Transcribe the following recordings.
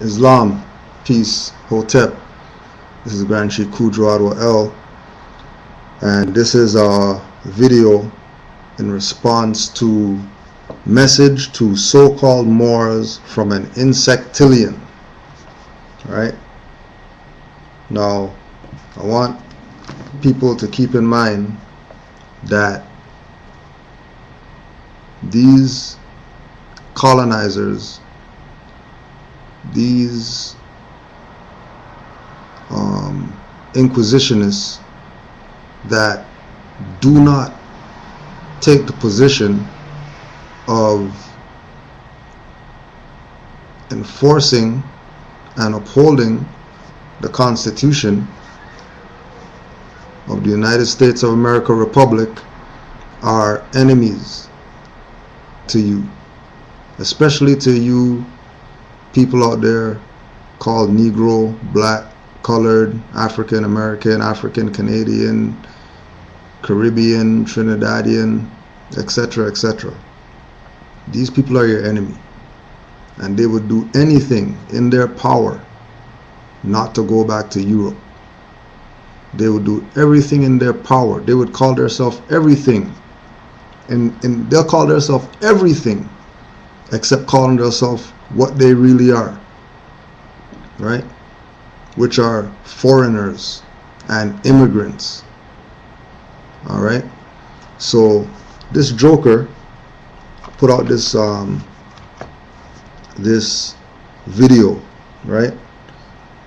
Islam, peace, Hotep. This is Grand Sheikh Kudro Adwa L, and this is a video in response to message to so-called Moors from an insectillion. Right? Now, I want people to keep in mind that these colonizers, these inquisitionists that do not take the position of enforcing and upholding the Constitution of the United States of America Republic are enemies to you, especially to you people out there called Negro, Black, Colored, African American, African Canadian, Caribbean, Trinidadian, etc., etc. These people are your enemy, and they would do anything in their power not to go back to Europe. They would do everything in their power. They would call themselves everything, and they'll call themselves everything except calling themselves what they really are, right? Which are foreigners and immigrants. All right. So this joker put out this this video, right?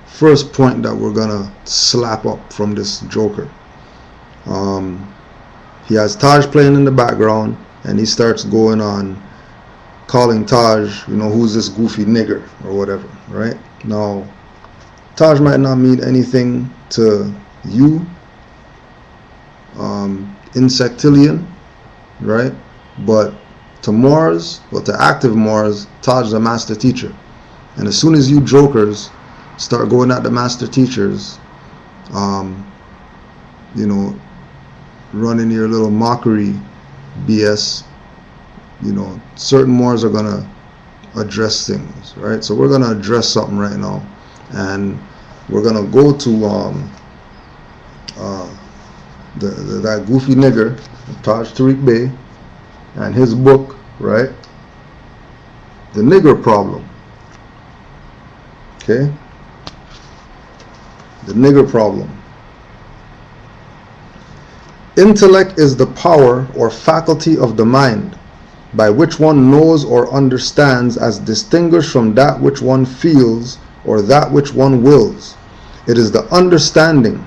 First point that we're gonna slap up from this joker. He has Taj playing in the background, and he starts going on calling Taj, who's this goofy nigger or whatever, right? Now, Taj might not mean anything to you, insectillion, right? But to Moors, to active Moors, Taj is a master teacher. And as soon as you jokers start going at the master teachers, running your little mockery BS, certain Moors are gonna address things, right? So we're gonna address something right now, and we're gonna go to that goofy nigger, Taj Tariq Bey, and his book, right? The Nigger Problem. Okay? The Nigger Problem. Intellect is the power or faculty of the mind by which one knows or understands as distinguished from that which one feels or that which one wills. It is the understanding,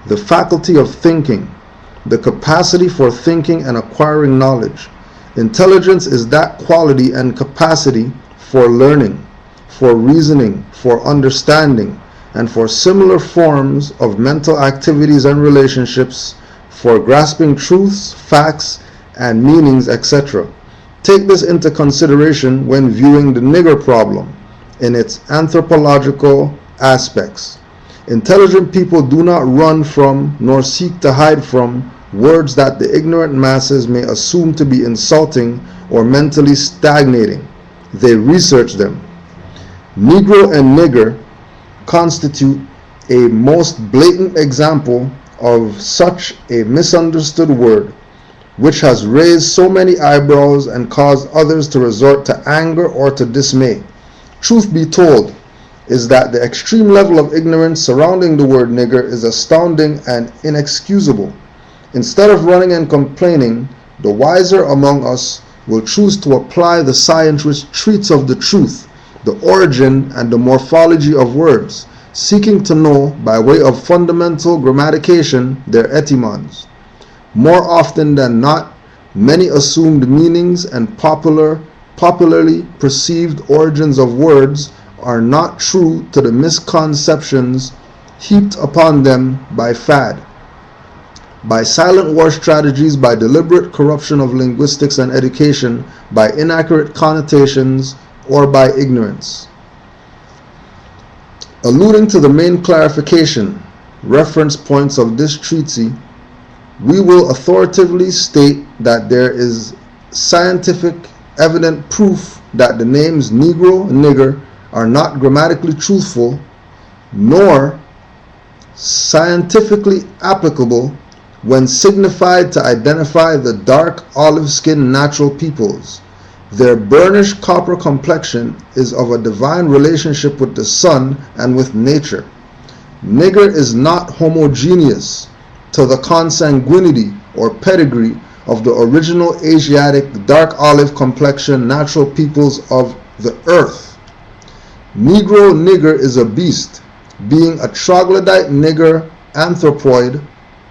the faculty of thinking, the capacity for thinking and acquiring knowledge. Intelligence is that quality and capacity for learning, for reasoning, for understanding, and for similar forms of mental activities and relationships, for grasping truths, facts, and meanings, etc. Take this into consideration when viewing the nigger problem in its anthropological aspects. Intelligent people do not run from nor seek to hide from words that the ignorant masses may assume to be insulting or mentally stagnating. They research them. Negro and nigger constitute a most blatant example of such a misunderstood word, which has raised so many eyebrows and caused others to resort to anger or to dismay. Truth be told, is that the extreme level of ignorance surrounding the word nigger is astounding and inexcusable. Instead of running and complaining, the wiser among us will choose to apply the science which treats of the truth, the origin and the morphology of words, seeking to know, by way of fundamental grammatication, their etymons. More often than not, many assumed meanings and popularly perceived origins of words are not true to the misconceptions heaped upon them by fad, by silent war strategies, by deliberate corruption of linguistics and education, by inaccurate connotations, or by ignorance. Alluding to the main clarification reference points of this treatise, we will authoritatively state that there is scientific evident proof that the names Negro and Nigger are not grammatically truthful nor scientifically applicable when signified to identify the dark olive-skinned natural peoples. Their burnished copper complexion is of a divine relationship with the sun and with nature. Nigger is not homogeneous to the consanguinity or pedigree of the original Asiatic dark olive complexion natural peoples of the earth. Negro nigger is a beast, being a troglodyte nigger anthropoid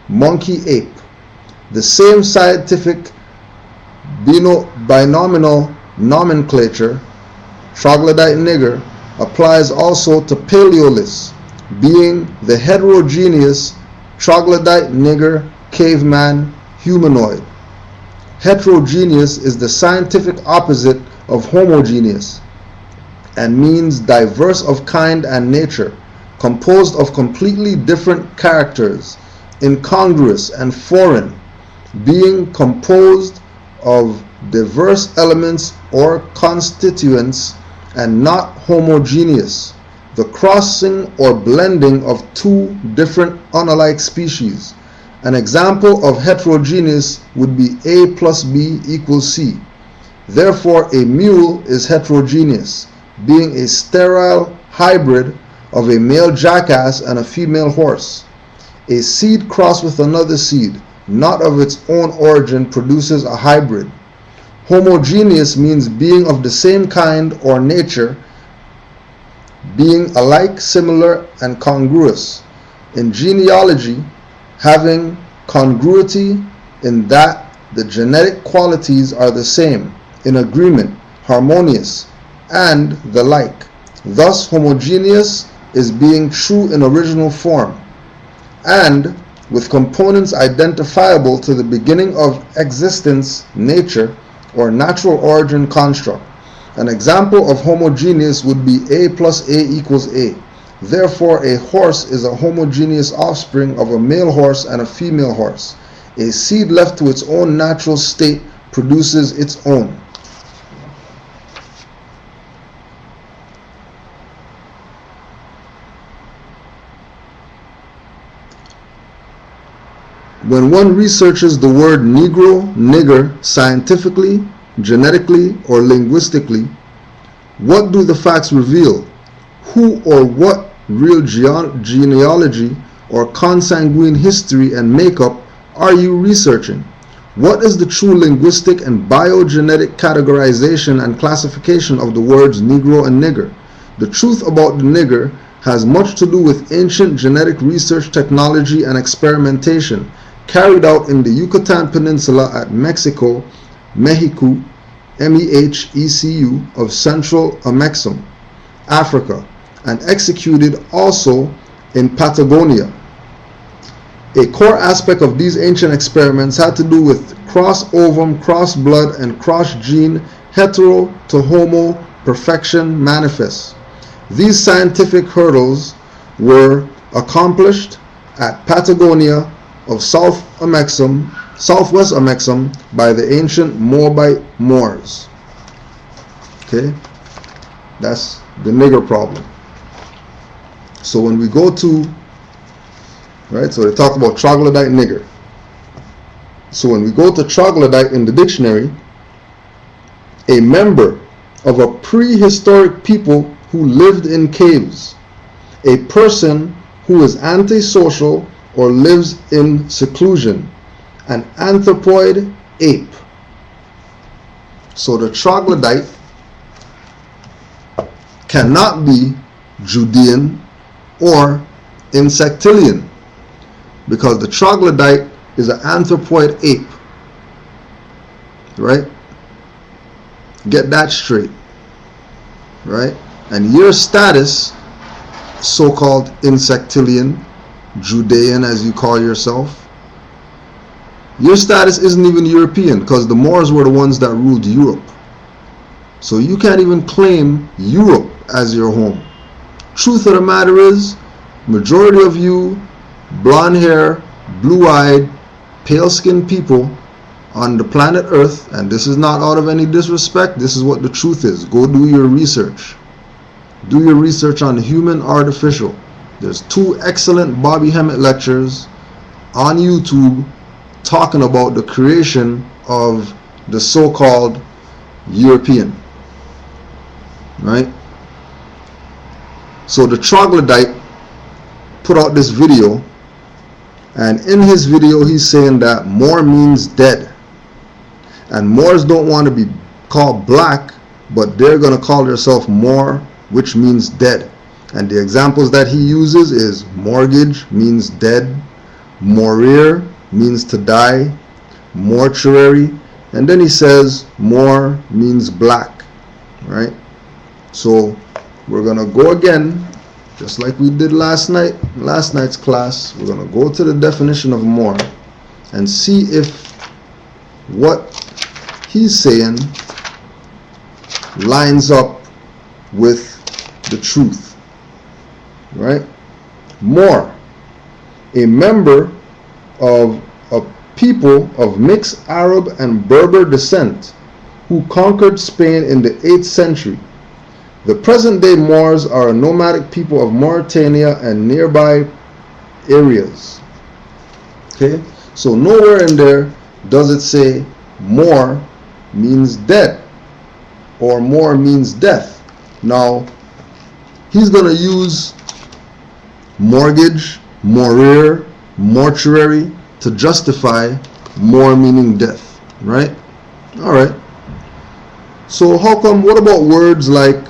monkey ape. The same scientific binominal nomenclature, troglodyte nigger, applies also to Paleoliths, being the heterogeneous troglodyte nigger caveman humanoid. Heterogeneous is the scientific opposite of homogeneous and means diverse of kind and nature, composed of completely different characters, incongruous and foreign, being composed of diverse elements or constituents and not homogeneous, the crossing or blending of two different unalike species. An example of heterogeneous would be A plus B equals C. Therefore, a mule is heterogeneous, being a sterile hybrid of a male jackass and a female horse. A seed crossed with another seed, not of its own origin, produces a hybrid. Homogeneous means being of the same kind or nature, being alike, similar, and congruous. In genealogy, having congruity in that the genetic qualities are the same, in agreement, harmonious, and the like. Thus, homogeneous is being true in original form, and with components identifiable to the beginning of existence, nature, or natural origin construct. An example of homogeneous would be A plus A equals A. Therefore, a horse is a homogeneous offspring of a male horse and a female horse. A seed left to its own natural state produces its own. When one researches the word Negro, nigger scientifically, genetically, or linguistically, what do the facts reveal? Who or what real genealogy or consanguine history and makeup are you researching? What is the true linguistic and biogenetic categorization and classification of the words Negro and nigger? The truth about the nigger has much to do with ancient genetic research technology and experimentation carried out in the Yucatan Peninsula at Mexico, Mexico, MEHECU of Central Amexem, Africa, and executed also in Patagonia. A core aspect of these ancient experiments had to do with cross-ovum, cross-blood, and cross-gene hetero to homo perfection manifest. These scientific hurdles were accomplished at Patagonia of southwest Amexem by the ancient Moabite Moors. Okay, that's the nigger problem. So when we go to, right, so they talk about troglodyte nigger. So when we go to troglodyte in the dictionary, a member of a prehistoric people who lived in caves, a person who is antisocial or lives in seclusion, an anthropoid ape. So the troglodyte cannot be Judean or insectilian, because the troglodyte is an anthropoid ape, right? Get that straight, right? And your status, so-called insectilian, Judean as you call yourself, your status isn't even European, because the Moors were the ones that ruled Europe. So you can't even claim Europe as your home. Truth of the matter is, majority of you blonde hair, blue-eyed, pale-skinned people on the planet Earth, and this is not out of any disrespect, this is what the truth is. Go do your research. Do your research on human artificial. There's 2 excellent Bobby Hemmett lectures on YouTube talking about the creation of the so-called European. Right? So the troglodyte put out this video, and in his video he's saying that Moor means dead, and Moors don't want to be called black, but they're going to call themselves Moor, which means dead. And the examples that he uses is mortgage means dead, morir means to die, mortuary, and then he says Moor means black. Right? So we're going to go again, just like we did last night's class. We're going to go to the definition of Moor and see if what he's saying lines up with the truth. Right? Moor, a member of a people of mixed Arab and Berber descent who conquered Spain in the 8th century. The present-day Moors are a nomadic people of Mauritania and nearby areas. Okay, so nowhere in there does it say Moor means dead or Moor means death. Now, he's going to use mortgage, morir, mortuary to justify Moor meaning death. Right? Alright. So how come, what about words like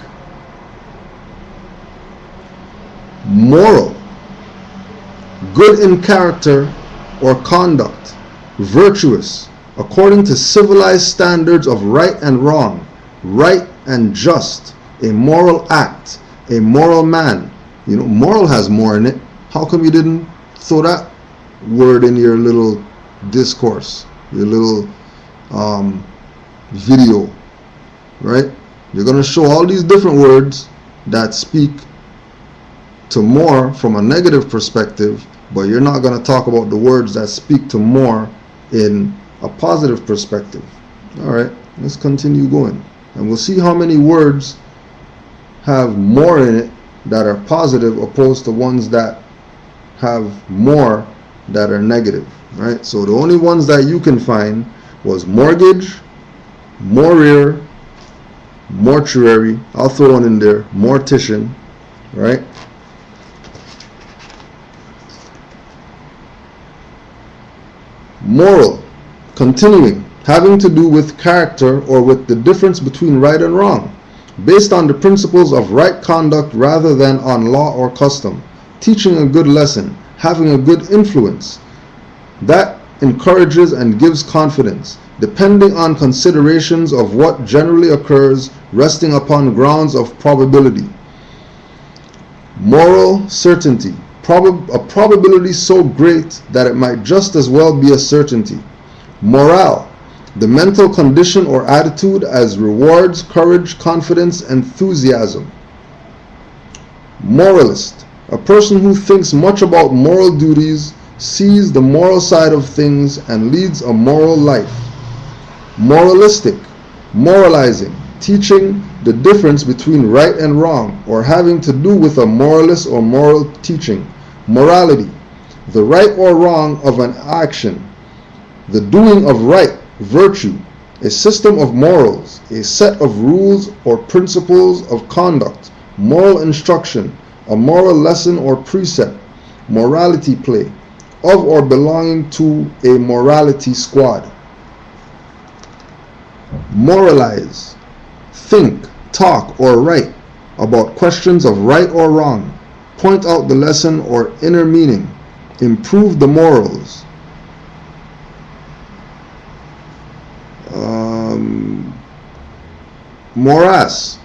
moral, good in character or conduct, virtuous, according to civilized standards of right and wrong, right and just, a moral act, a moral man? You know, moral has more in it. How come you didn't throw that word in your little discourse, your little video? Right? You're going to show all these different words that speak to Moor from a negative perspective, but you're not going to talk about the words that speak to Moor in a positive perspective. Alright, let's continue going, and we'll see how many words have more in it that are positive opposed to ones that have more that are negative. Right? So the only ones that you can find was mortgage, morir, mortuary, I'll throw one in there, mortician. Right? Moral, continuing, having to do with character or with the difference between right and wrong, based on the principles of right conduct rather than on law or custom, teaching a good lesson, having a good influence that encourages and gives confidence, depending on considerations of what generally occurs, resting upon grounds of probability. Moral certainty, a probability so great that it might just as well be a certainty. Morale, the mental condition or attitude as rewards courage, confidence, enthusiasm. Moralist, a person who thinks much about moral duties, sees the moral side of things, and leads a moral life. Moralistic, moralizing, teaching the difference between right and wrong, or having to do with a moralist or moral teaching. Morality, the right or wrong of an action, the doing of right, virtue, a system of morals, a set of rules or principles of conduct, moral instruction, a moral lesson or precept, morality play, of or belonging to a morality squad. Moralize, think, talk, or write about questions of right or wrong, point out the lesson or inner meaning, improve the morals. Morass,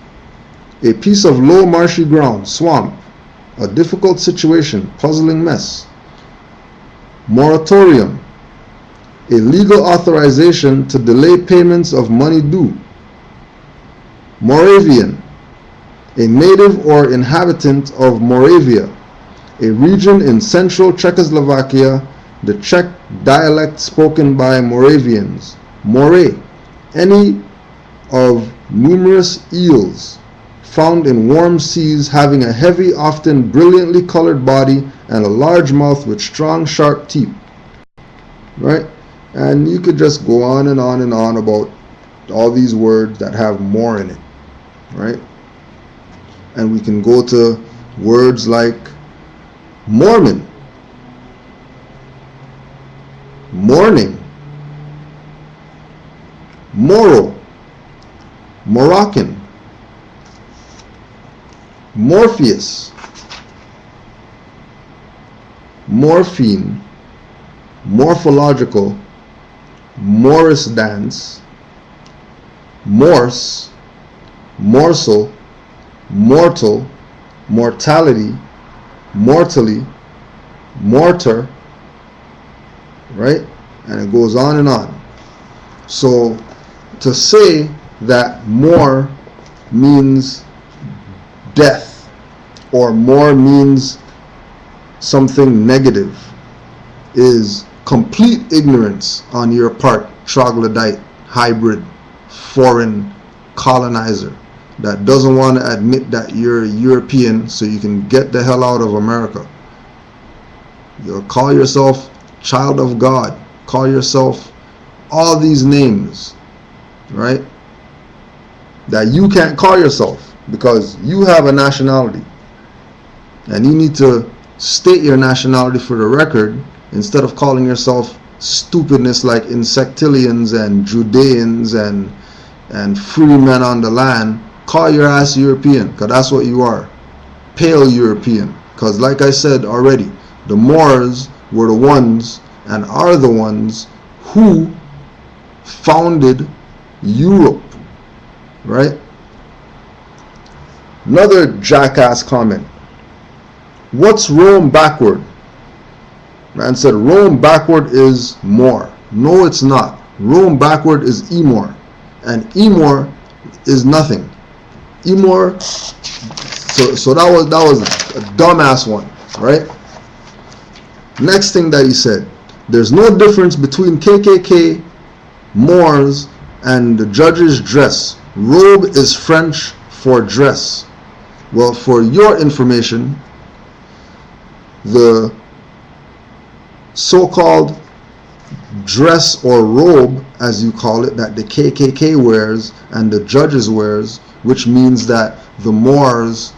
a piece of low marshy ground, swamp, a difficult situation, puzzling mess. Moratorium, a legal authorization to delay payments of money due. Moravian, a native or inhabitant of Moravia, a region in central Czechoslovakia, the Czech dialect spoken by Moravians. Moray, any of numerous eels, found in warm seas, having a heavy, often brilliantly colored body and a large mouth with strong, sharp teeth. Right? And you could just go on and on and on about all these words that have more in it. Right? And we can go to words like Mormon, morning, Moro, Moroccan, Morpheus, morphine, morphological, Morris dance, Morse, morsel, mortal, mortality, mortally, mortar, right? And it goes on and on. So to say that more means death or more means something negative is complete ignorance on your part, troglodyte, hybrid, foreign colonizer that doesn't want to admit that you're European so you can get the hell out of America. You'll call yourself child of God, call yourself all these names, right? That you can't call yourself because you have a nationality and you need to state your nationality for the record instead of calling yourself stupidness like insectilians and Judeans and free men on the land. Call your ass European, because that's what you are. Pale European. Because like I said already, the Moors were the ones and are the ones who founded Europe. Right? Another jackass comment. What's Rome backward? Man said Rome backward is Moor. No, it's not. Rome backward is Emor. And Emor is nothing. Emor, so that was a dumbass one, right? Next thing that he said, there's no difference between KKK, Moors, and the judge's dress. Robe is French for dress. Well, for your information, the so-called dress or robe, as you call it, that the KKK wears and the judges wears, which means that the Moors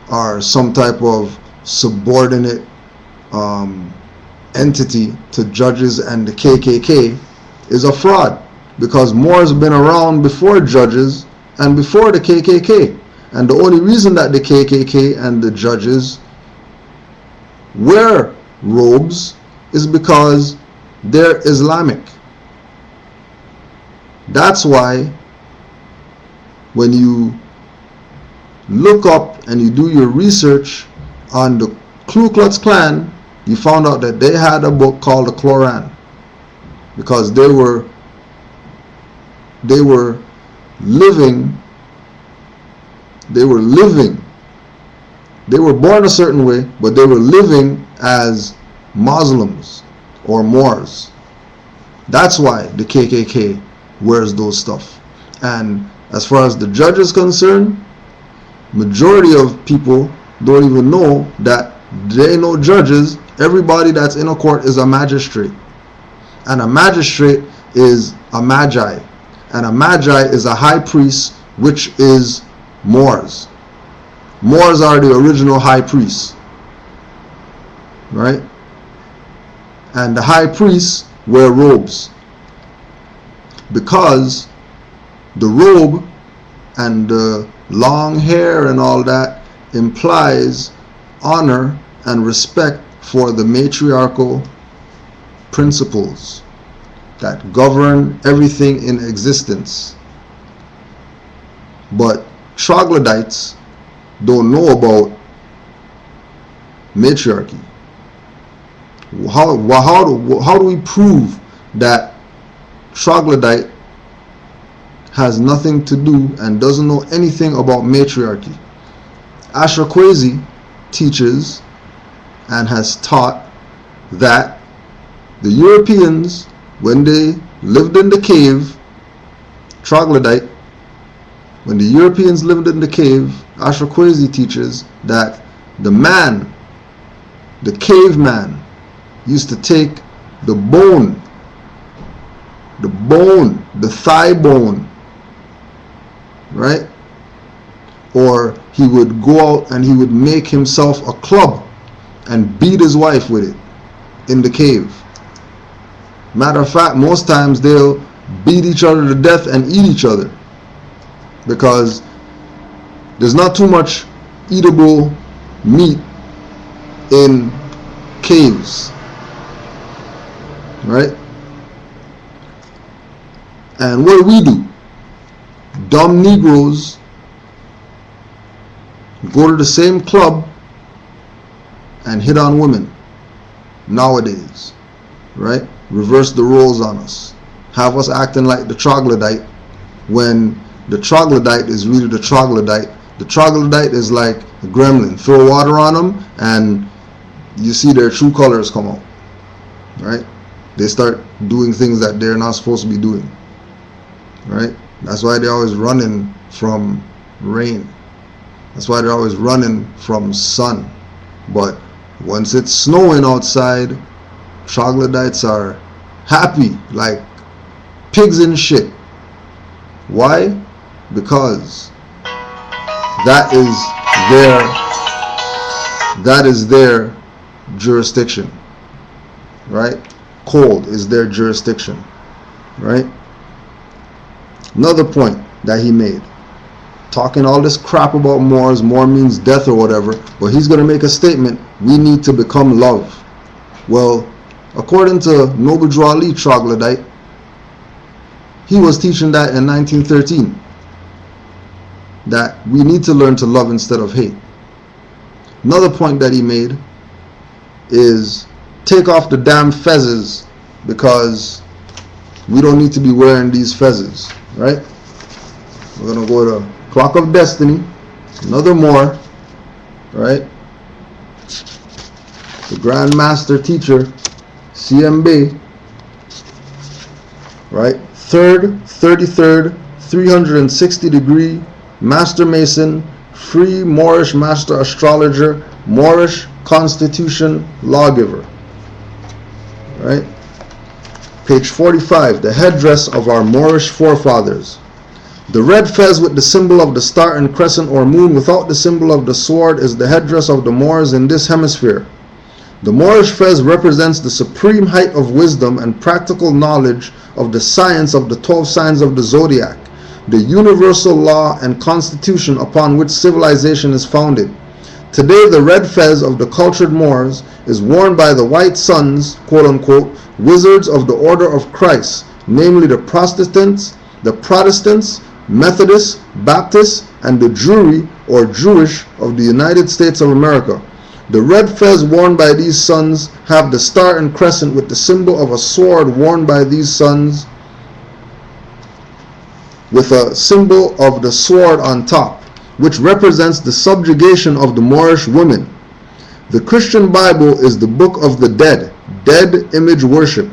are some type of subordinate entity to judges and the KKK, is a fraud, because Moors have been around before judges and before the KKK. And the only reason that the KKK and the judges wear robes is because they're Islamic. That's why when you look up and you do your research on the Ku Klux Klan, you found out that they had a book called the Koran, because they were living. They were born a certain way, but they were living as Muslims or Moors. That's why the KKK wears those stuff. And as far as the judge is concerned, majority of people don't even know that they know judges. Everybody that's in a court is a magistrate. And a magistrate is a magi. And a magi is a high priest, which is Moors. Moors are the original high priests. Right? And the high priests wear robes, because the robe and the long hair and all that implies honor and respect for the matriarchal principles that govern everything in existence. But troglodytes don't know about matriarchy. How do we prove that troglodyte has nothing to do and doesn't know anything about matriarchy? Asher Kwesi teaches and has taught that the Europeans, when they lived in the cave, troglodyte, When the Europeans lived in the cave, Ashrakwesi teaches that the man, the caveman, used to take the bone, the thigh bone, right? Or he would go out and he would make himself a club and beat his wife with it in the cave. Matter of fact, most times they'll beat each other to death and eat each other, because there's not too much eatable meat in caves, right? And what do? Dumb Negroes go to the same club and hit on women nowadays, right? Reverse the roles on us, have us acting like the troglodyte, when the troglodyte is really the troglodyte. The troglodyte is like a gremlin. Throw water on them and you see their true colors come out, right? They start doing things that they're not supposed to be doing, right? That's why they're always running from rain. That's why they're always running from sun. But once it's snowing outside, troglodytes are happy like pigs in shit. Why? Because that is their jurisdiction, right? Cold is their jurisdiction, right? Another point that he made, talking all this crap about Moors, Moor means death or whatever, but he's going to make a statement, we need to become love. Well, according to Noble Drew Ali troglodyte, he was teaching that in 1913, that we need to learn to love instead of hate. Another point that he made is take off the damn fezzes, because we don't need to be wearing these fezzes, right? We're going to go to Clock of Destiny, another Moor, right? The Grand Master Teacher, CMB, right? 3rd, 33rd, 360 degree, Master Mason, Free Moorish Master Astrologer, Moorish Constitution Lawgiver, right? Page 45, the headdress of our Moorish forefathers. The red fez with the symbol of the star and crescent or moon without the symbol of the sword is the headdress of the Moors in this hemisphere. The Moorish fez represents the supreme height of wisdom and practical knowledge of the science of the 12 signs of the zodiac, the universal law and constitution upon which civilization is founded. Today, the red fez of the cultured Moors is worn by the white sons, quote-unquote, wizards of the order of Christ, namely the Protestants, Methodists, Baptists, and the Jewry or Jewish of the United States of America. The red fez worn by these sons have the star and crescent with the symbol of a sword worn by these sons with a symbol of the sword on top, which represents the subjugation of the Moorish women. The Christian Bible is the book of the dead, dead image worship.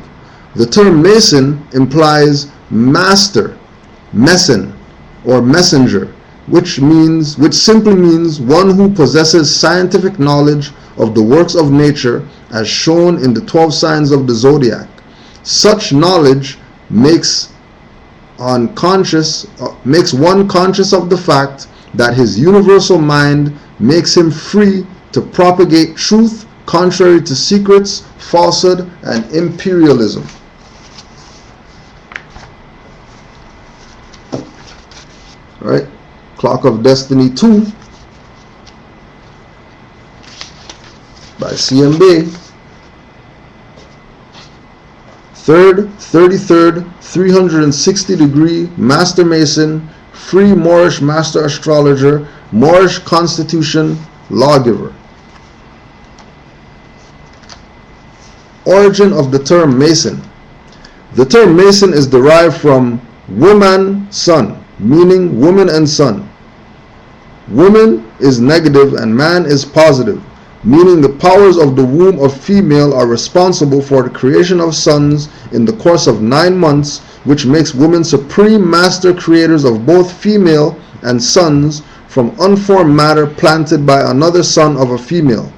The term Mason implies master, meson, or messenger, which simply means one who possesses scientific knowledge of the works of nature as shown in the 12 signs of the zodiac. Such knowledge makes one conscious of the fact that his universal mind makes him free to propagate truth contrary to secrets, falsehood, and imperialism. Right? Clock of Destiny 2 by CMB. 3rd, 33rd, 360 degree, Master Mason, Free Moorish Master Astrologer, Moorish Constitution Lawgiver. Origin of the term Mason. The term Mason is derived from woman, son, meaning woman and son. Woman is negative and man is positive, meaning the powers of the womb of female are responsible for the creation of sons in the course of 9 months, which makes women supreme master creators of both female and sons from unformed matter planted by another son of a female.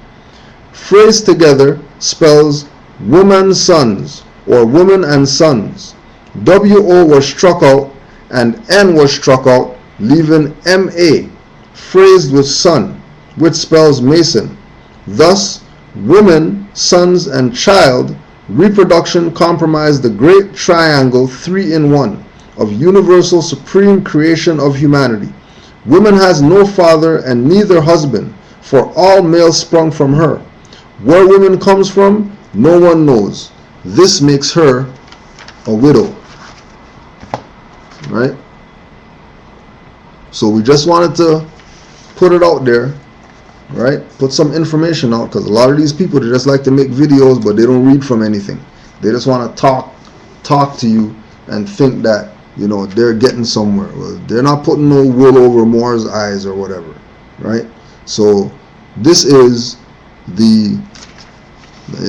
Phrased together spells woman sons or woman and sons. WO was struck out and N was struck out, leaving MA, phrased with son, which spells mason. Thus, woman, sons, and child reproduction comprise the great triangle 3-in-1 of universal supreme creation of humanity. Woman has no father and neither husband, for all males sprung from her. Where woman comes from, no one knows. This makes her a widow. Right? So we just wanted to put it out there, right? Put some information out, because a lot of these people, they just like to make videos, but they don't read from anything. They just want to talk to you and think that, you know, they're getting somewhere. Well, they're not putting no wool over Moor's eyes or whatever, right? So this is the,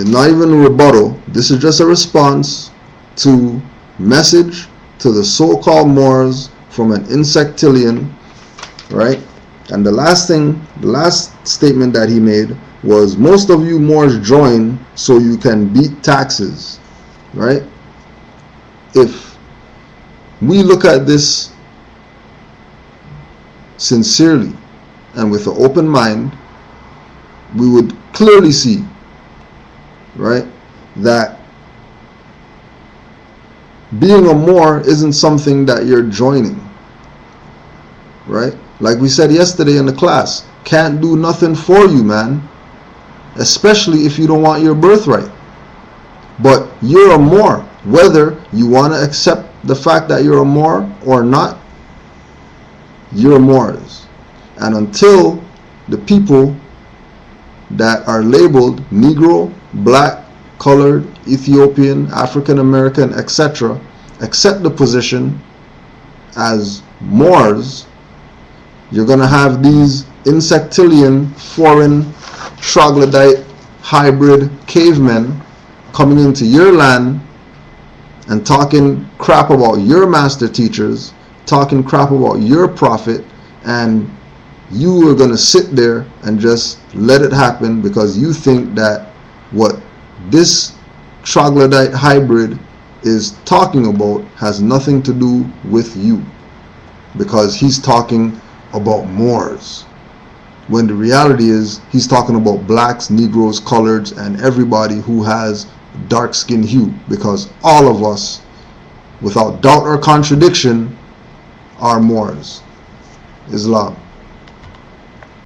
not even a rebuttal, this is just a response to message to the so-called Moors from an insectilian, right? And the last statement that he made was, most of you Moors join so you can beat taxes, right? If we look at this sincerely and with an open mind, we would clearly see, right, that being a Moor isn't something that you're joining, right? Like we said yesterday in the class, can't do nothing for you, man, especially if you don't want your birthright. But you're a Moor, whether you want to accept the fact that you're a Moor or not, you're Moors. And until the people that are labeled Negro, Black, Colored, Ethiopian, African American, etc., accept the position as Moors, you're going to have these insectilian, foreign, troglodyte, hybrid cavemen coming into your land and talking crap about your master teachers, talking crap about your prophet, and you are going to sit there and just let it happen because you think that what this troglodyte hybrid is talking about has nothing to do with you, because he's talking about Moors, when the reality is he's talking about blacks, Negroes, coloreds, and everybody who has dark skin hue, because all of us, without doubt or contradiction, are Moors. Islam.